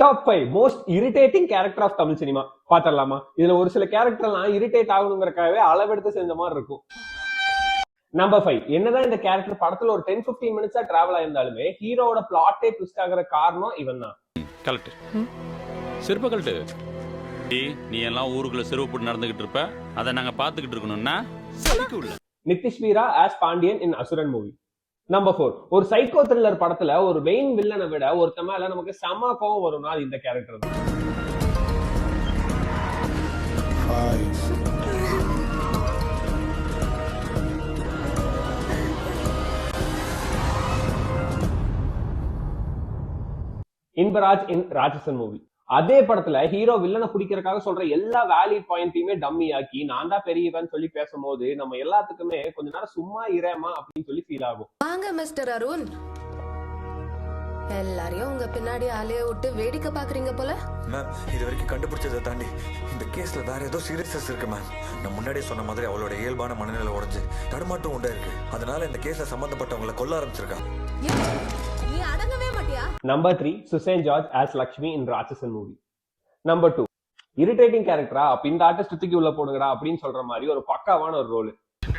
Top 5 most irritating character of Tamil cinema பாத்திரலாமா? இதுல ஒரு சில கேரக்டர் எல்லாம் இரிட்டேட் ஆகணுங்கிறக்காகவே அளவெடுத்து செஞ்ச மாதிரி இருக்கும். நம்பர் 5, என்னதான் இந்த கேரக்டர் படத்துல ஒரு 10-15 மினிட்ஸா டிராவல் ஆயிருந்தாலுமே ஹீரோவோட பிளாட்டே ட்விஸ்ட் ஆகிற காரணம் இவன் தான். கரெக்ட். சிறப்பு கரெக்ட். நீ எல்லாம் ஊருக்குள்ள சிறுவ போட்டு நடந்துகிட்டு இருப்ப, அதை நாங்க பாத்துக்கிட்டு இருக்கணும்னா நிதிஷ் வீரா ஆஸ் பாண்டியன் இன் அசுரன் மூவி. நம்பர் 4, ஒரு சைக்கோ த்ரில்லர் படத்துல ஒரு மெயின் வில்லனை விட ஒருத்த மேல நமக்கு செம கோவம் வரும்னா அது இந்த கேரக்டர் தான். இன்பராஜ் இன் ராட்சசன் மூவி. அதே படத்துல ஹீரோ வில்லனை பிடிக்கிறதுக்காக சொல்ற எல்லா வேலிட் பாயிண்டையுமே டம்மி ஆக்கி நான் தான் பெரியவன் சொல்லி பேசும்போது நம்ம எல்லாத்துக்குமே கொஞ்ச நேரம் சும்மா இரேமா அப்படின்னு சொல்லி ஃபீல் ஆகும். வாங்க மிஸ்டர் அருண், எல்லாரையும் உங்க பின்னாடி ஆளைய விட்டு வேடிக்கை பாக்குறீங்க போல. மேம், இது வரைக்கும் கண்டுபிடிச்சதை தாண்டி இந்த கேஸ்ல வேற ஏதோ சீரியஸ்னஸ் இருக்கு மேம். நான் முன்னாடியே சொன்ன மாதிரி அவளோட இயல்பான மனநிலை உடைஞ்சு தடுமாட்டம் உண்டா இருக்கு. அதனால இந்த கேஸ்ல சம்பந்தப்பட்டவங்களை கொல்ல ஆரம்பிச்சிருக்கா. நீ அடங்கவே மாட்டியா? Number 3, Susane George as Lakshmi in Ratsasan movie. Number 2, irritating கேரக்டரா அப்ப இந்த ஆர்டிஸ்ட் தூக்கி உள்ள போடுங்கடா அப்படின்னு சொல்ற மாதிரி ஒரு பக்காவான ஒரு ரோல்.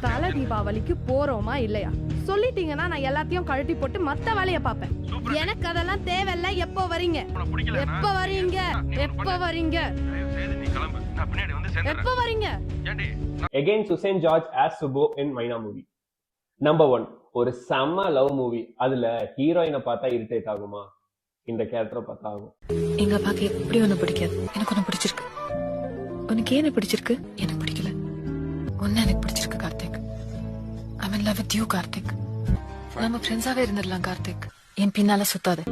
தல தீபாவளிக்கு போறோமா இல்லையா சொல்லிட்டீங்கன்னா நான் எல்லாத்தையும் கழட்டி போட்டு மத்த வேலைய பாப்பேன். எனக்கு அதெல்லாம் தேவையில்ல. எப்போ வரீங்க? எப்ப வரீங்க? எப்ப வரீங்க? எப்ப வரீங்க? அகைன் சுசேன் ஜார்ஜ் ஆஸ் சுபோ இன் மைனா மூவி. நம்பர் 1, ஒரு செம்ம லவ் மூவி. அதுல ஹீரோயினை பார்த்தா இரிட்டேட் ஆகுமா? இந்த கேரக்டரை பார்த்தா ஆகும். எங்க அப்பாக்கு எப்படி ஒண்ணு பிடிக்காது, எனக்கு ஒண்ணு பிடிச்சிருக்கு. உனக்கு ஏன் பிடிச்சிருக்கு? எனக்கு பிடிக்கல. ஒன்னு எனக்கு பிடிச்சிருக்கு Karthik. I'm in love with you Karthik. நம்ம ஃப்ரெண்ட்ஸாவே இருந்துடலாம் கார்த்திக். என் பின்னால சுத்தாது.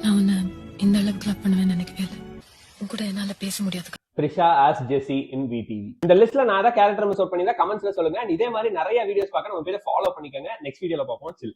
நான் உன்னை இந்த அளவுக்கு லவ் பண்ணுவேன்னு நினைக்கவே இல்லை. உன் கூட என்னால பேச முடியாது. த்ரிஷா ஆஸ் ஜெசி இன் VTV. இந்த லிஸ்ட்ல நான் ஏதாவது கேரக்டர் மிஸ் அவுட் பண்ணிருந்தா கமெண்ட்ஸ்ல சொல்லுங்க. இதே மாதிரி நிறைய வீடியோஸ் பார்க்க நம்ம பேஜை ஃபாலோ பண்ணிக்கோங்க. நெக்ஸ்ட் வீடியோல பார்ப்போம். சில்.